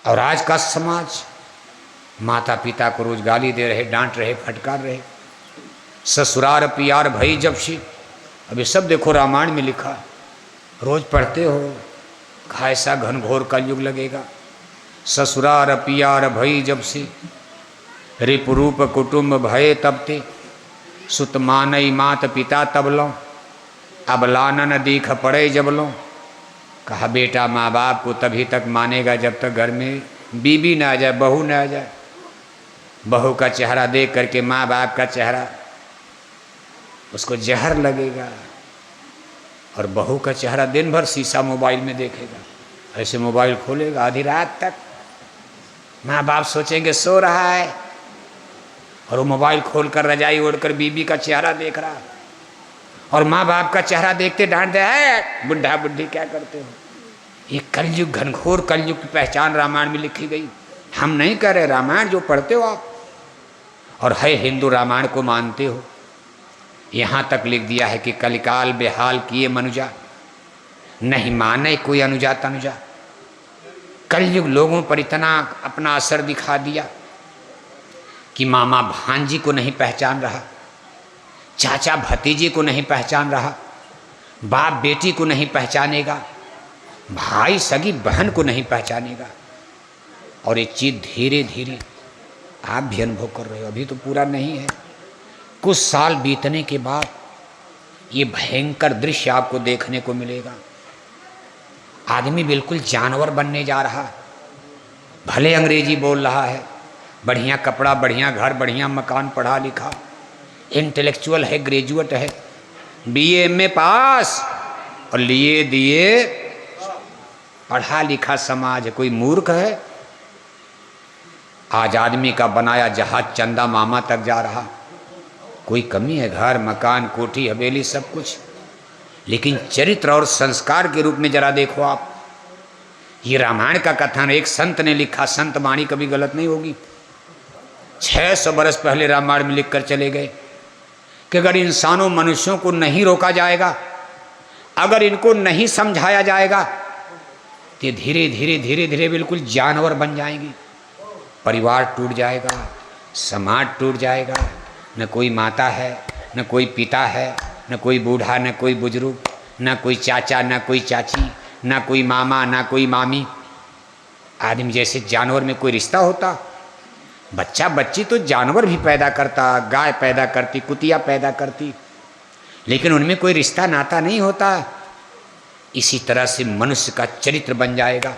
और आज का समाज माता पिता को रोज गाली दे रहे, डांट रहे, फटकार रहे। ससुरार पियार भई जब से, अब ये सब देखो रामायण में लिखा, रोज पढ़ते हो, कहा ऐसा घनघोर कलयुग लगेगा। ससुरार पियार भई जब से, रिपुरूप कुटुंब भये तब ते, सुत मानई मात पिता तब लो, अब लानन दीख पड़े जब लो। कहा बेटा माँ बाप को तभी तक मानेगा जब तक घर में बीबी ना आ जाए, बहू ना आ जाए। बहू का चेहरा देख करके माँ बाप का चेहरा उसको जहर लगेगा, और बहू का चेहरा दिन भर शीशा मोबाइल में देखेगा। ऐसे मोबाइल खोलेगा आधी रात तक, माँ बाप सोचेंगे सो रहा है, और वो मोबाइल खोलकर रजाई ओढ़कर बीबी का चेहरा देख रहा, और माँ बाप का चेहरा देखते डांट दे, है बुढ़ा बुढ़ी क्या करते हो। ये कलयुग, घनघोर कलयुग की पहचान रामायण में लिखी गई। हम नहीं कह रहे, रामायण जो पढ़ते हो आप और है हिंदू रामायण को मानते हो, यहाँ तक लिख दिया है कि कलिकाल बेहाल किए मनुजा, नहीं माने कोई अनुजा तनुजा। कलयुग लोगों पर इतना अपना असर दिखा दिया कि मामा भांजी को नहीं पहचान रहा, चाचा भतीजी को नहीं पहचान रहा, बाप बेटी को नहीं पहचानेगा, भाई सगी बहन को नहीं पहचानेगा। और ये चीज़ धीरे धीरे आप भी अनुभव कर रहे हो, अभी तो पूरा नहीं है। कुछ साल बीतने के बाद ये भयंकर दृश्य आपको देखने को मिलेगा। आदमी बिल्कुल जानवर बनने जा रहा, भले अंग्रेजी बोल रहा है, बढ़िया कपड़ा, बढ़िया घर, बढ़िया मकान, पढ़ा लिखा, इंटेलेक्चुअल है, ग्रेजुएट है, बीए एमए पास, और लिए दिए पढ़ा लिखा समाज है। कोई मूर्ख है? आज आदमी का बनाया जहाज चंदा मामा तक जा रहा। कोई कमी है? घर मकान कोठी हवेली सब कुछ, लेकिन चरित्र और संस्कार के रूप में जरा देखो आप। ये रामायण का कथन एक संत ने लिखा, संत वाणी कभी गलत नहीं होगी। 600 बरस पहले रामायण में लिख कर चले गए कि अगर इंसानों मनुष्यों को नहीं रोका जाएगा, अगर इनको नहीं समझाया जाएगा, तो धीरे धीरे धीरे धीरे बिल्कुल जानवर बन जाएंगी। परिवार टूट जाएगा, समाज टूट जाएगा, न कोई माता है, न कोई पिता है, न कोई बूढ़ा, न कोई बुजुर्ग, न कोई चाचा, न कोई चाची, न कोई मामा, न कोई मामी। आदमी जैसे जानवर में कोई रिश्ता होता? बच्चा बच्ची तो जानवर भी पैदा करता, गाय पैदा करती, कुतिया पैदा करती, लेकिन उनमें कोई रिश्ता नाता नहीं होता। इसी तरह से मनुष्य का चरित्र बन जाएगा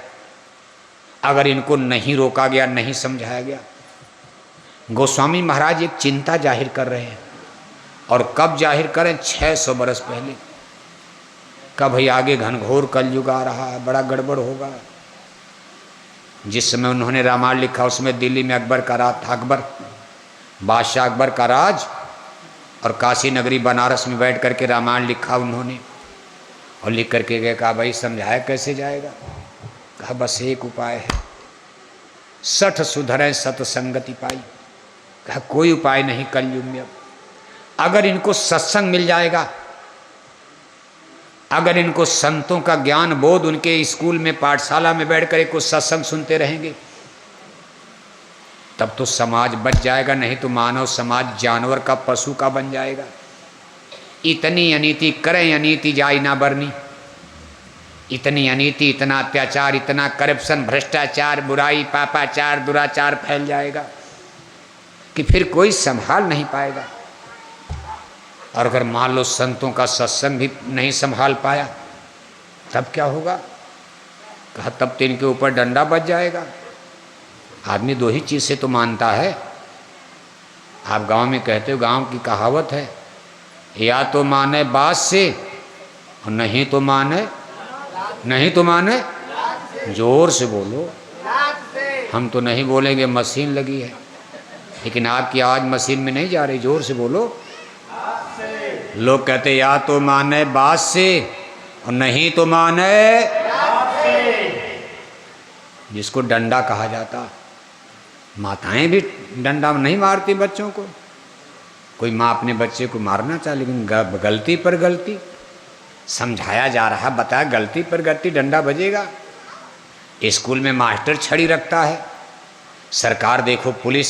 अगर इनको नहीं रोका गया, नहीं समझाया गया। गोस्वामी महाराज एक चिंता जाहिर कर रहे हैं, और कब जाहिर करें? 600 बरस पहले। कब भाई आगे घनघोर कलयुग आ रहा है, बड़ा गड़बड़ होगा। जिस समय उन्होंने रामायण लिखा उसमें दिल्ली में अकबर का राज था, अकबर बादशाह अकबर का राज, और काशी नगरी बनारस में बैठ करके रामायण लिखा उन्होंने, और लिख करके गए। कहा भाई समझाया कैसे जाएगा? कहा बस एक उपाय है, 60 सुधरें सतसंगति पाई। कहा कोई उपाय नहीं कलयुग में। अब अगर इनको सत्संग मिल जाएगा, अगर इनको संतों का ज्ञान बोध, उनके स्कूल में पाठशाला में बैठकर एक सत्संग सुनते रहेंगे, तब तो समाज बच जाएगा। नहीं तो मानव समाज जानवर का, पशु का बन जाएगा। इतनी अनीति करें अनीति जाई ना बरनी, इतनी अनीति, इतना अत्याचार, इतना करप्शन, भ्रष्टाचार, बुराई, पापाचार, दुराचार फैल जाएगा कि फिर कोई संभाल नहीं पाएगा। और अगर मान लो संतों का सत्संग भी नहीं संभाल पाया, तब क्या होगा? कहा तब तो इनके ऊपर डंडा बच जाएगा। आदमी दो ही चीज़ से तो मानता है। आप गांव में कहते हो, गांव की कहावत है, या तो माने बात से, और नहीं तो माने, नहीं तो माने जोर से बोलो। हम तो नहीं बोलेंगे, मशीन लगी है, लेकिन आपकी आवाज़ मशीन में नहीं जा रही, जोर से बोलो। लोग कहते या तो माने बात से और नहीं तो माने, जिसको डंडा कहा जाता। माताएं भी डंडा नहीं मारती बच्चों को। कोई माँ अपने बच्चे को मारना चाहे, लेकिन गलती पर गलती समझाया जा रहा, बताया गलती पर गलती डंडा बजेगा। स्कूल में मास्टर छड़ी रखता है, सरकार देखो पुलिस,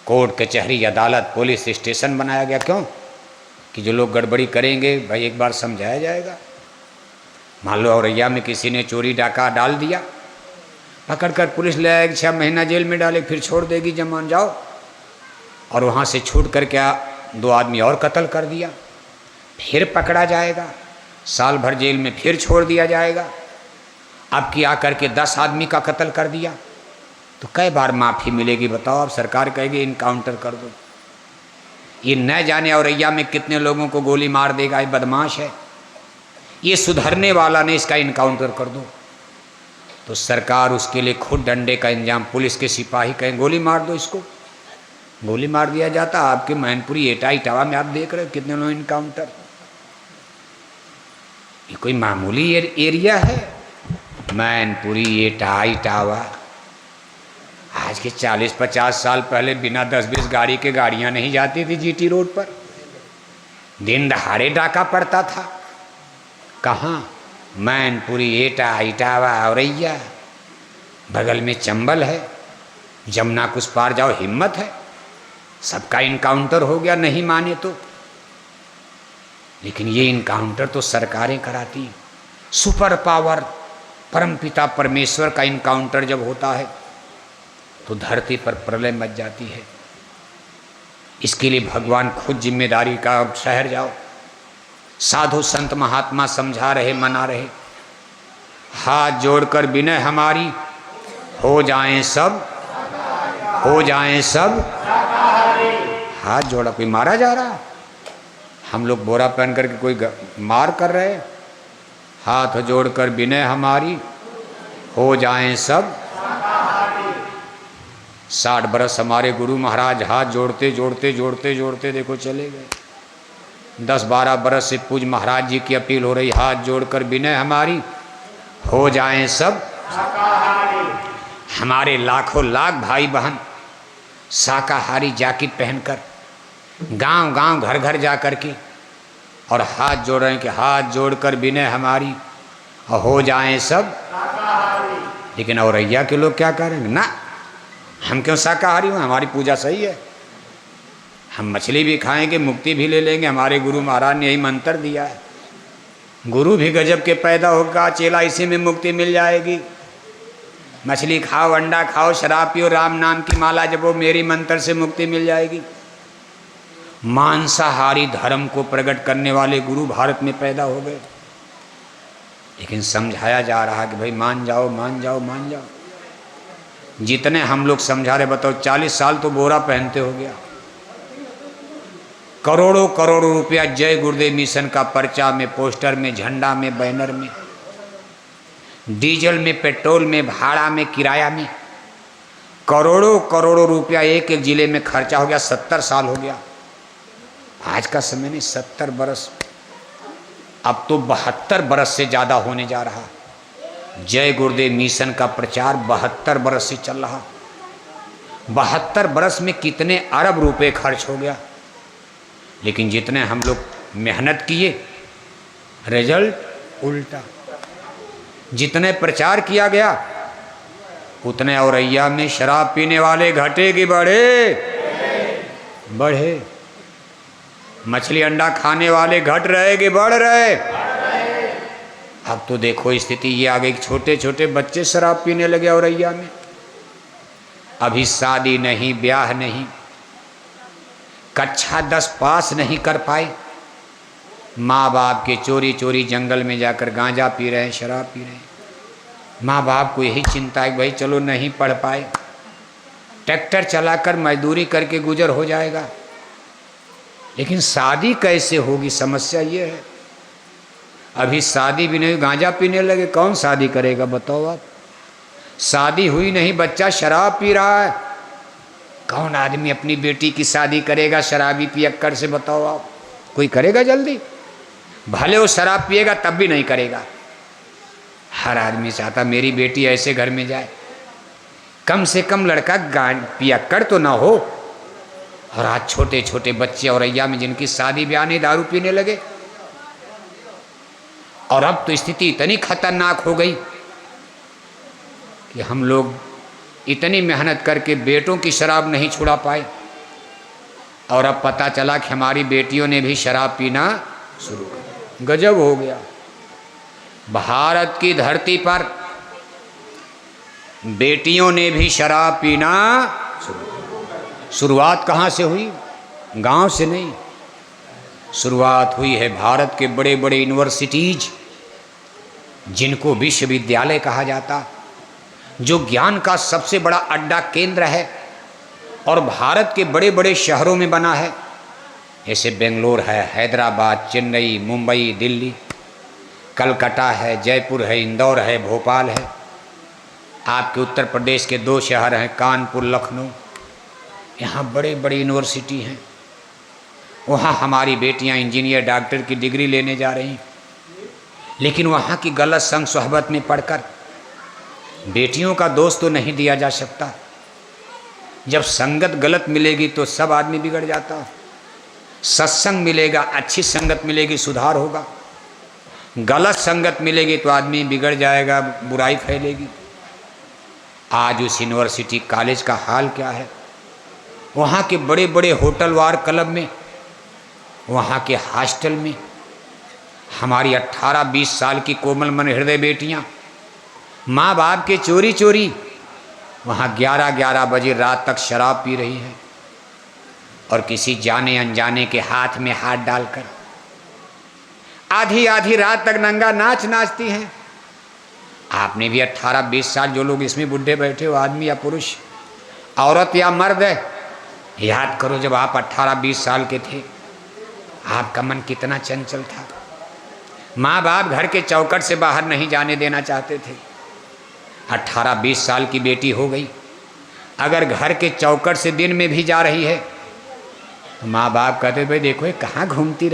कोर्ट कचहरी अदालत पुलिस स्टेशन बनाया गया। क्यों? कि जो लोग गड़बड़ी करेंगे भाई एक बार समझाया जाएगा। मान लो औरैया में किसी ने चोरी डाका डाल दिया, पकड़कर पुलिस ले आएगी, 6 महीना जेल में डाले, फिर छोड़ देगी जमान जाओ। और वहाँ से छूट कर क्या 2 आदमी और कत्ल कर दिया, फिर पकड़ा जाएगा, साल भर जेल में फिर छोड़ दिया जाएगा। अब की आकर के 10 आदमी का कत्ल कर दिया तो कई बार माफ़ी मिलेगी बताओ? अब सरकार कहेगी इनकाउंटर कर दो। ये न जाने औरैया में कितने लोगों को गोली मार देगा, ये बदमाश है, ये सुधरने वाला नहीं, इसका इनकाउंटर कर दो। तो सरकार उसके लिए खुद डंडे का इंतजाम, पुलिस के सिपाही कहें गोली मार दो इसको, गोली मार दिया जाता। आपके मैनपुरी एटा इटावा में आप देख रहे हो कितने लोग इनकाउंटर। ये कोई मामूली एरिया है? मैनपुरी एटा इटावा आज के 40-50 साल पहले बिना 10-20 गाड़ी के गाड़ियां नहीं जाती थी जीटी रोड पर, दिन दहाड़े डाका पड़ता था। कहाँ? मैनपुरी एटा इटावा औरैया, बगल में चंबल है, जमुना कुछ पार जाओ हिम्मत है, सबका इनकाउंटर हो गया नहीं माने तो। लेकिन ये इनकाउंटर तो सरकारें कराती। सुपर पावर परमपिता परमेश्वर का इनकाउंटर जब होता है तो धरती पर प्रलय मच जाती है। इसके लिए भगवान खुद जिम्मेदारी का, शहर जाओ, साधु संत महात्मा समझा रहे, मना रहे, हाथ जोड़कर विनय हमारी, हो जाएं सब, हो जाएं सब। हाथ जोड़ा, कोई मारा जा रहा? हम लोग बोरा पहन करके कोई मार कर रहे? हाथ जोड़कर विनय हमारी, हो जाएं सब। 60 बरस हमारे गुरु महाराज हाथ जोड़ते जोड़ते जोड़ते जोड़ते देखो चले गए। 10-12 बरस से पूज महाराज जी की अपील हो रही, हाथ जोड़कर विनय हमारी, हो जाएं सब। हमारे लाखों लाख भाई बहन शाकाहारी जैकेट पहनकर गांव गांव घर घर जा कर के और हाथ जोड़ रहे हैं कि हाथ जोड़कर विनय हमारी, हो जाएं सब। लेकिन औरैया के लोग क्या करेंगे? ना, हम क्यों शाकाहारी हूँ, हमारी पूजा सही है, हम मछली भी खाएंगे मुक्ति भी ले लेंगे, हमारे गुरु महाराज ने यही मंत्र दिया है। गुरु भी गजब के पैदा होगा, चेला इसी में मुक्ति मिल जाएगी। मछली खाओ, अंडा खाओ, शराब पियो, राम नाम की माला जपो, मेरी मंत्र से मुक्ति मिल जाएगी। मांसाहारी धर्म को प्रकट करने वाले गुरु भारत में पैदा हो गए। लेकिन समझाया जा रहा कि भाई मान जाओ मान जाओ मान जाओ। जितने हम लोग समझा रहे, बताओ 40 साल तो बोरा पहनते हो गया। करोड़ों करोड़ों रुपया जय गुरुदेव मिशन का पर्चा में, पोस्टर में, झंडा में, बैनर में, डीजल में, पेट्रोल में, भाड़ा में, किराया में, करोड़ों करोड़ों रुपया एक एक जिले में खर्चा हो गया। 70 साल हो गया, आज का समय नहीं, 70 बरस, अब तो 72 बरस से ज़्यादा होने जा रहा। जय गुरुदेव मिशन का प्रचार 72 बरस से चल रहा। 72 बरस में कितने अरब रुपए खर्च हो गया। लेकिन जितने हम लोग मेहनत किए, रिजल्ट उल्टा। जितने प्रचार किया गया उतने औरैया में शराब पीने वाले घटे कि बढ़े? बढ़े। मछली अंडा खाने वाले घट रहे कि बढ़ रहे? अब तो देखो स्थिति ये आ गई, छोटे छोटे बच्चे शराब पीने लगे औरैया में। अभी शादी नहीं, ब्याह नहीं, कक्षा 10 पास नहीं कर पाए, माँ बाप के चोरी चोरी जंगल में जाकर गांजा पी रहे हैं, शराब पी रहे हैं। माँ बाप को यही चिंता है कि भाई चलो नहीं पढ़ पाए, ट्रैक्टर चलाकर मजदूरी करके गुजर हो जाएगा। लेकिन शादी कैसे होगी, समस्या ये है। अभी शादी भी नहीं, गांजा पीने लगे, कौन शादी करेगा बताओ आप? शादी हुई नहीं, बच्चा शराब पी रहा है, कौन आदमी अपनी बेटी की शादी करेगा शराबी पियक्कर से, बताओ आप? कोई करेगा जल्दी? भले वो शराब पिएगा तब भी नहीं करेगा। हर आदमी चाहता मेरी बेटी ऐसे घर में जाए, कम से कम लड़का पियक्कर तो ना हो। और आज छोटे छोटे बच्चे औरैया में जिनकी शादी ब्याह नहीं, दारू पीने लगे। और अब तो स्थिति इतनी खतरनाक हो गई कि हम लोग इतनी मेहनत करके बेटों की शराब नहीं छुड़ा पाए, और अब पता चला कि हमारी बेटियों ने भी शराब पीना शुरू कर। गजब हो गया। भारत की धरती पर बेटियों ने भी शराब पीना शुरू। शुरुआत कहाँ से हुई? गांव से नहीं, शुरुआत हुई है भारत के बड़े बड़े यूनिवर्सिटीज, जिनको विश्वविद्यालय कहा जाता, जो ज्ञान का सबसे बड़ा अड्डा केंद्र है और भारत के बड़े बड़े शहरों में बना है। जैसे बेंगलोर है, हैदराबाद, चेन्नई, मुंबई, दिल्ली, कलकत्ता है, जयपुर है, इंदौर है, भोपाल है। आपके उत्तर प्रदेश के 2 शहर हैं, कानपुर, लखनऊ। यहाँ बड़े बड़े यूनिवर्सिटी हैं। वहाँ हमारी बेटियाँ इंजीनियर, डॉक्टर की डिग्री लेने जा रही, लेकिन वहाँ की गलत संग सोहबत में पढ़कर बेटियों का दोष तो नहीं दिया जा सकता। जब संगत गलत मिलेगी तो सब आदमी बिगड़ जाता है। सत्संग मिलेगा, अच्छी संगत मिलेगी, सुधार होगा। गलत संगत मिलेगी तो आदमी बिगड़ जाएगा, बुराई फैलेगी। आज उस यूनिवर्सिटी कॉलेज का हाल क्या है? वहाँ के बड़े बड़े होटल वार क्लब में, वहाँ के हॉस्टल में हमारी 18-20 साल की कोमल मन हृदय बेटियाँ माँ बाप के चोरी चोरी वहाँ 11-11 बजे रात तक शराब पी रही हैं, और किसी जाने अनजाने के हाथ में हाथ डालकर आधी आधी रात तक नंगा नाच नाचती हैं। आपने भी 18-20 साल, जो लोग इसमें बुढ़े बैठे हो, आदमी या पुरुष, औरत या मर्द है, याद करो जब आप 18-20 साल के थे, आपका मन कितना चंचल था। माँ बाप घर के चौखट से बाहर नहीं जाने देना चाहते थे। 18-20 साल की बेटी हो गई, अगर घर के चौखट से दिन में भी जा रही है तो माँ बाप कहते भाई देखो ये कहाँ घूमती रहे।